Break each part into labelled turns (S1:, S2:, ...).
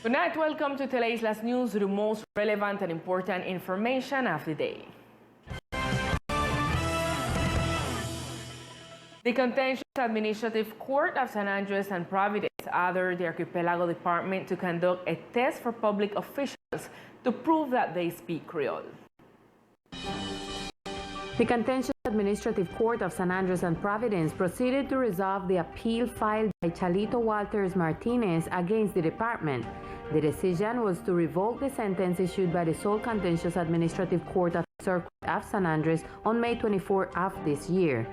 S1: Good night, welcome to Teleislas News, the most relevant and important information of the day. The Contentious Administrative Court of San Andres and Providence ordered the Archipelago Department to conduct a test for public officials to prove that they speak Creole.
S2: The Contentious Administrative Court of San Andres and Providence proceeded to resolve the appeal filed by Chalito Walters Martinez against the department. The decision was to revoke the sentence issued by the sole Contentious Administrative Court of the Circuit of San Andres on May 24 of this year.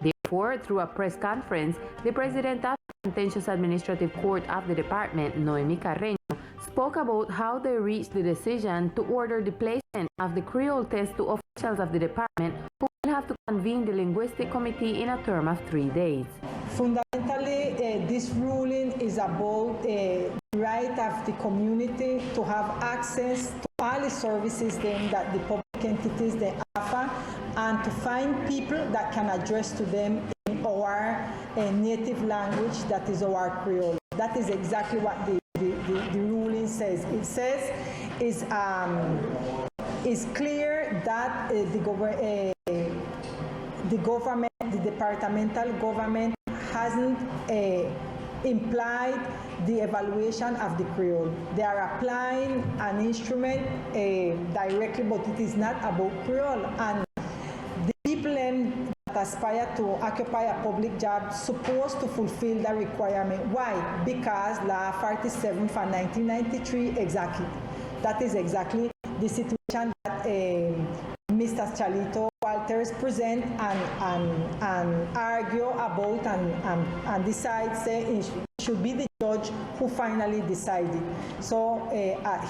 S2: Therefore, through a press conference, the president of the Contentious Administrative Court of the department, Noemi Carreño, spoke about how they reached the decision to order the placement of the Creole test to officials of the department who will have to convene the linguistic committee in a term of 3 days.
S3: Fundamentally, this ruling is about the right of the community to have access to all the services that the public entities they offer, and to find people that can address to them in our native language, that is our Creole. That is exactly what the ruling says. It says it's clear that the government, the departmental government, hasn't implied the evaluation of the Creole. They are applying an instrument directly, but it is not about Creole. And the people that aspire to occupy a public job supposed to fulfill the requirement. Why? Because Law 47 from 1993 exactly. That is exactly the situation that Mr. Chalito Walters present and argue about and decide, say it should be the judge who finally decided. So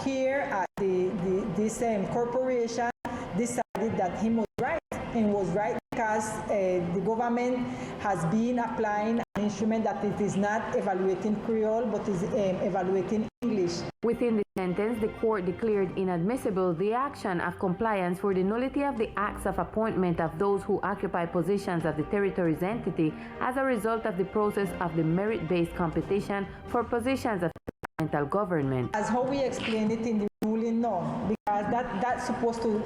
S3: here this corporation decided that he was right, and was right because the government has been applying an instrument that it is not evaluating Creole but is evaluating English.
S2: Within the sentence, the court declared inadmissible the action of compliance for the nullity of the acts of appointment of those who occupy positions of the territory's entity as a result of the process of the merit-based competition for positions of departmental government.
S3: As how we explain it in the ruling, no, because that's supposed to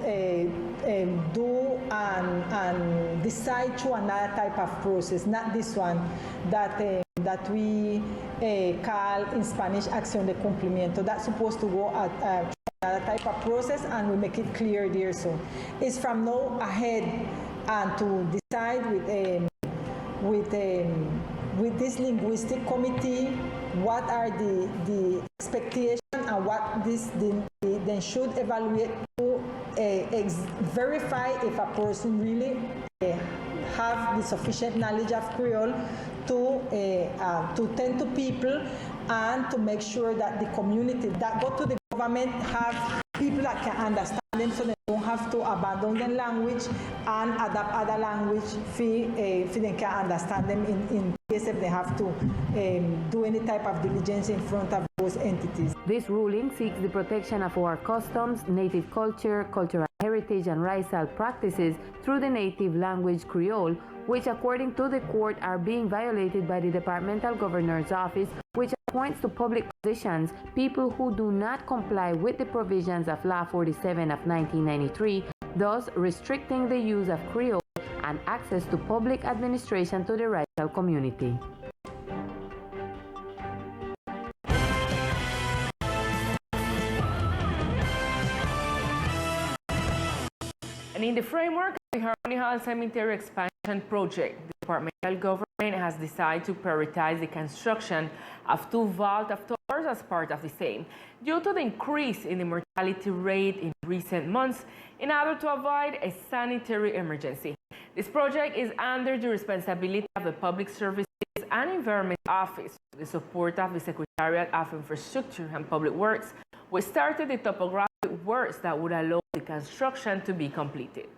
S3: do and decide through another type of process, not this one that we call in Spanish acción de cumplimiento. That's supposed to go at another type of process, and we make it clear there. So it's from now ahead and to decide with this linguistic committee what are the expectations and what they should evaluate to verify if a person really have the sufficient knowledge of Creole to tend to people and to make sure that the community that go to the government have people that can understand them, so they don't have to abandon their language and adapt other language if they can understand them in case if they have to do any type of diligence in front of those entities.
S2: This ruling seeks the protection of our customs, native culture, cultural heritage, and racial practices through the native language Creole, which according to the court are being violated by the departmental governor's office, which appoints to public positions people who do not comply with the provisions of Law 47 of 1993, thus restricting the use of Creole and access to public administration to the racial community.
S1: And in the framework of the Harmony Hall Cemetery Expansion Project, the departmental government has decided to prioritize the construction of 2 vault of towers as part of the same, due to the increase in the mortality rate in recent months in order to avoid a sanitary emergency. This project is under the responsibility of the Public Services and Environment Office, with the support of the Secretariat of Infrastructure and Public Works, which started the topographic works that would allow the construction to be completed.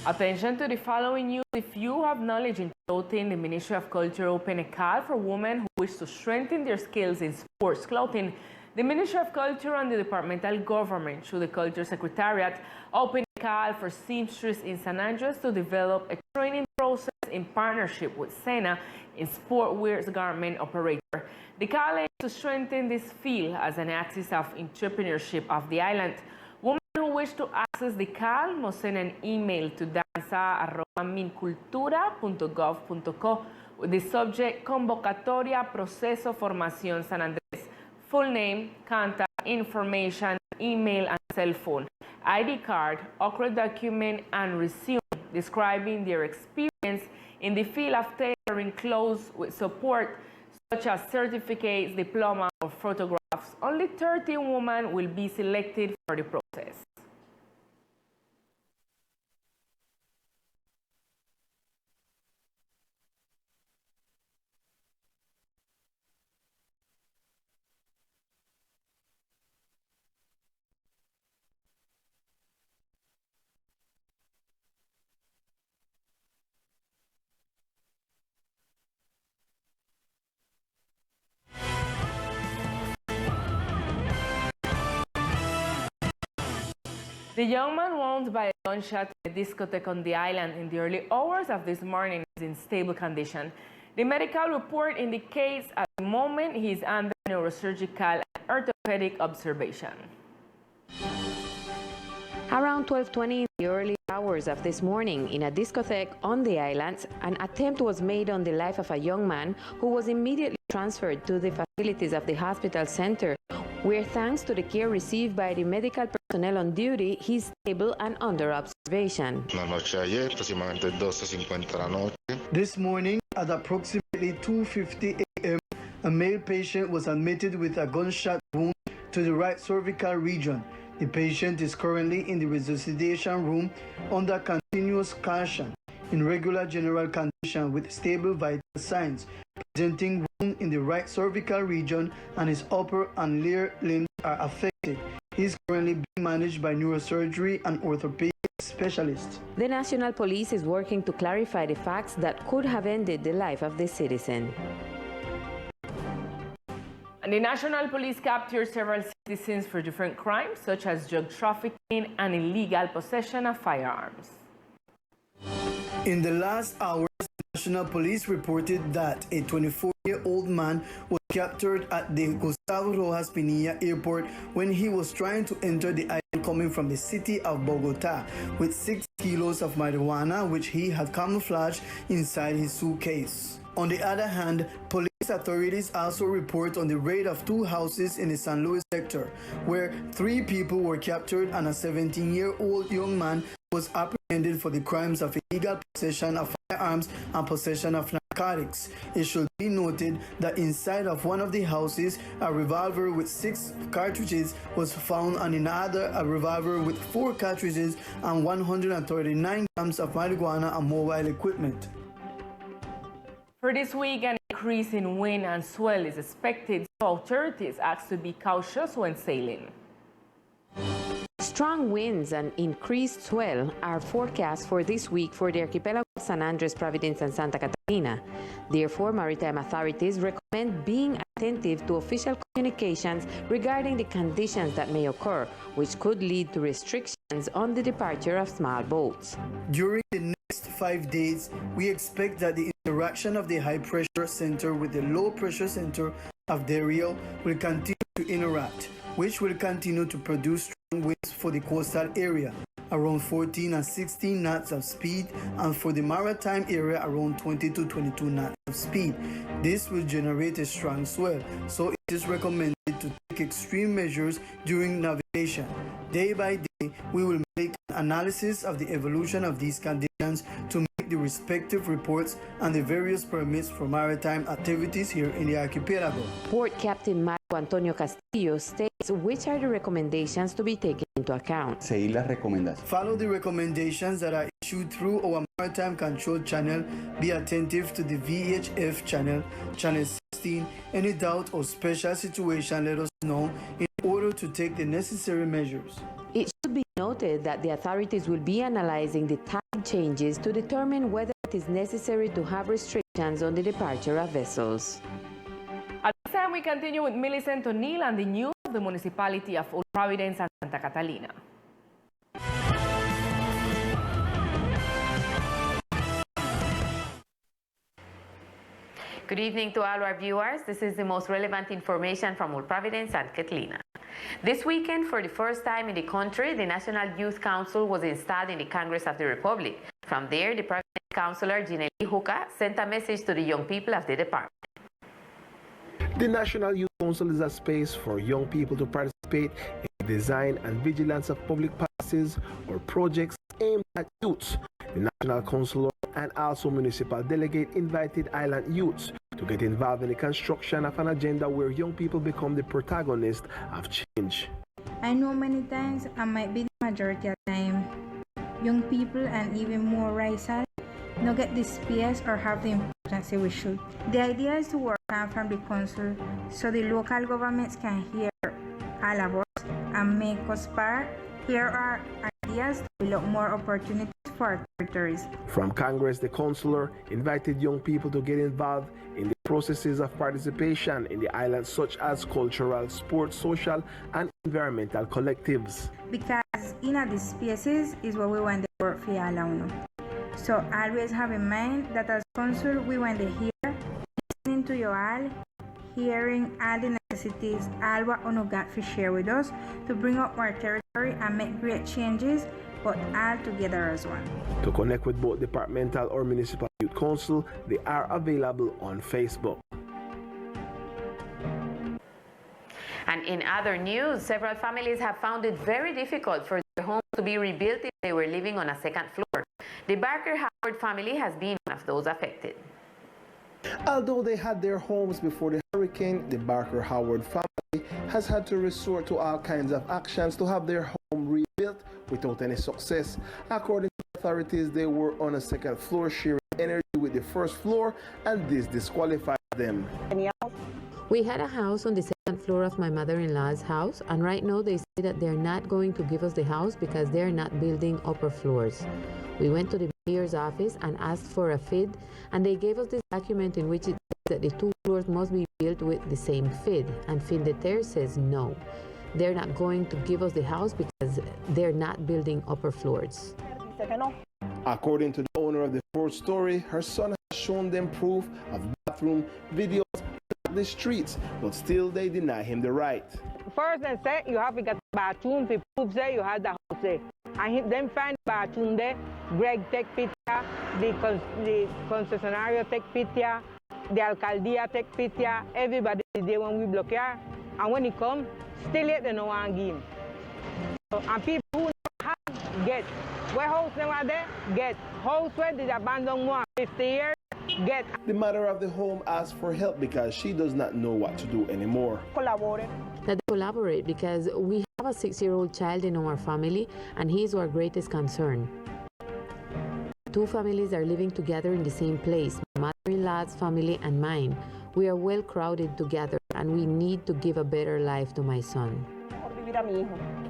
S1: Attention to the following news. If you have knowledge in clothing, the Ministry of Culture opened a call for women who wish to strengthen their skills in sports clothing The Ministry of Culture and the departmental government, through the Culture Secretariat, opened a call for seamstresses in San Andres to develop a training process in partnership with SENA in sportwear garment operator. The call aims to strengthen this field as an axis of entrepreneurship of the island. Women who wish to access the call must send an email to danza@mincultura.gov.co with the subject Convocatoria Proceso Formación San Andrés. Full name, contact information, email and cell phone, ID card, okra document and resume describing their experience in the field of tailoring clothes with support such as certificates, diploma or photographs. Only 13 women will be selected for the process. The young man wounded by a gunshot in a discotheque on the island in the early hours of this morning is in stable condition. The medical report indicates at the moment he is under neurosurgical and orthopedic observation.
S2: Around 12:20 in the early hours of this morning, in a discotheque on the islands, an attempt was made on the life of a young man who was immediately transferred to the facilities of the hospital center, where thanks to the care received by the medical personnel on duty, he is stable and under observation.
S4: La noche ayer, aproximadamente 12:50 de la noche.
S5: This morning, at approximately 2:50 a.m., a male patient was admitted with a gunshot wound to the right cervical region. The patient is currently in the resuscitation room under continuous caution, in regular general condition with stable vital signs, presenting wound in the right cervical region and his upper and lower limbs are affected. He is currently being managed by neurosurgery and orthopedic specialists.
S2: The National Police is working to clarify the facts that could have ended the life of the citizen.
S1: And the National Police captured several citizens for different crimes, such as drug trafficking and illegal possession of firearms.
S5: In the last hours, the National Police reported that a 24-year-old man was captured at the Gustavo Rojas Pinilla airport when he was trying to enter the island coming from the city of Bogota with 6 kilos of marijuana, which he had camouflaged inside his suitcase. On the other hand, police authorities also report on the raid of 2 houses in the San Luis sector, where 3 people were captured and a 17-year-old young man was apprehended for the crimes of illegal possession of firearms and possession of narcotics. It should be noted that inside of one of the houses, a revolver with 6 cartridges was found, and in another, a revolver with 4 cartridges and 139 grams of marijuana and mobile equipment.
S1: For this week, an increase in wind and swell is expected, so authorities asked to be cautious when sailing.
S2: Strong winds and increased swell are forecast for this week for the archipelago of San Andres, Providence, and Santa Catalina. Therefore, maritime authorities recommend being attentive to official communications regarding the conditions that may occur, which could lead to restrictions on the departure of small boats.
S5: During the next 5 days, we expect that the interaction of the high-pressure center with the low-pressure center of the area will continue to interact, which will continue to produce strong winds for the coastal area, around 14 and 16 knots of speed, and for the maritime area, around 20 to 22 knots of speed. This will generate a strong swell, so it is recommended to take extreme measures during navigation. Day by day, we will make an analysis of the evolution of these conditions to make the respective reports and the various permits for maritime activities here in the archipelago.
S2: Port Captain Marco Antonio Castillo states which are the recommendations to be taken into account.
S6: Seguir las recomendaciones.
S5: Follow the recommendations that are issued through our Maritime Control Channel. Be attentive to the VHF channel, Channel 16. Any doubt or special situation, let us know in order to take the necessary measures.
S2: It should be noted that the authorities will be analyzing the tide changes to determine whether it is necessary to have restrictions on the departure of vessels.
S1: At this time, we continue with Millicent O'Neill and the news of the municipality of Old Providence and Santa Catalina.
S2: Good evening to all our viewers. This is the most relevant information from Old Providence and Catalina. This weekend, for the first time in the country, the National Youth Council was installed in the Congress of the Republic. From there, the Providence Councillor, Ginelli Huka, sent a message to the young people of the department.
S6: The National Youth Council is a space for young people to participate in the design and vigilance of public policies or projects aimed at youths. The National Council and also municipal delegate invited island youths to get involved in the construction of an agenda where young people become the protagonist of change.
S7: I know many times, I might be the majority of the time, young people and even more racial not get the space or have the importance we should. The idea is to work on from the council so the local governments can hear all of us and make us part. Here are ideas to develop more opportunities for our territories.
S6: From Congress, the councillor invited young people to get involved in the processes of participation in the island, such as cultural, sports, social, and environmental collectives.
S7: Because in these spaces is where we want to work for all of us. So always have in mind that as council, we want to hear, listening to you all, hearing all the necessities, all what you got to share with us to bring up our territory and make great changes, but all together as one.
S6: To connect with both departmental or municipal youth council, they are available on Facebook.
S2: And in other news, several families have found it very difficult for their homes to be rebuilt if they were living on a second floor. The Barker Howard family has been one of those affected.
S6: Although they had their homes before the hurricane, the Barker Howard family has had to resort to all kinds of actions to have their home rebuilt without any success. According to authorities, they were on a second floor sharing energy with the first floor, and this disqualified them.
S2: We had a house on the second floor of my mother-in-law's house, and right now they say that they're not going to give us the house because they're not building upper floors. We went to the mayor's office and asked for a FID, and they gave us this document in which it says that the 2 floors must be built with the same FID, and FINDETER says no. They're not going to give us the house because they're not building upper floors.
S6: According to the owner of the 4th story, her son has shown them proof of bathroom videos on the streets, but still they deny him the right.
S8: First they say you have to get bathroom to prove that you have the house there. And then find bathroom there, Greg take picture, the concessionario take picture, the alcaldía take picture, everybody is there when we block here. And when he come, still yet they no one give him. So, and people who have, get. Where house they were there, get. House where they abandoned more 50 years, get.
S6: The mother of the home asked for help because she does not know what to do anymore.
S2: That they collaborate because we have a 6-year-old child in our family, and he is our greatest concern. 2 families are living together in the same place, my mother-in-law's family and mine. We are well crowded together, and we need to give a better life to my son.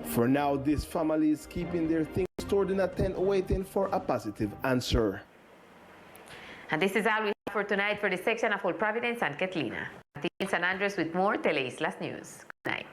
S6: For now, this family is keeping their things stored in a tent waiting for a positive answer.
S2: And this is all we have for tonight for the section of Old Providence and Catalina. In San Andres with more Teleislas News. Good night.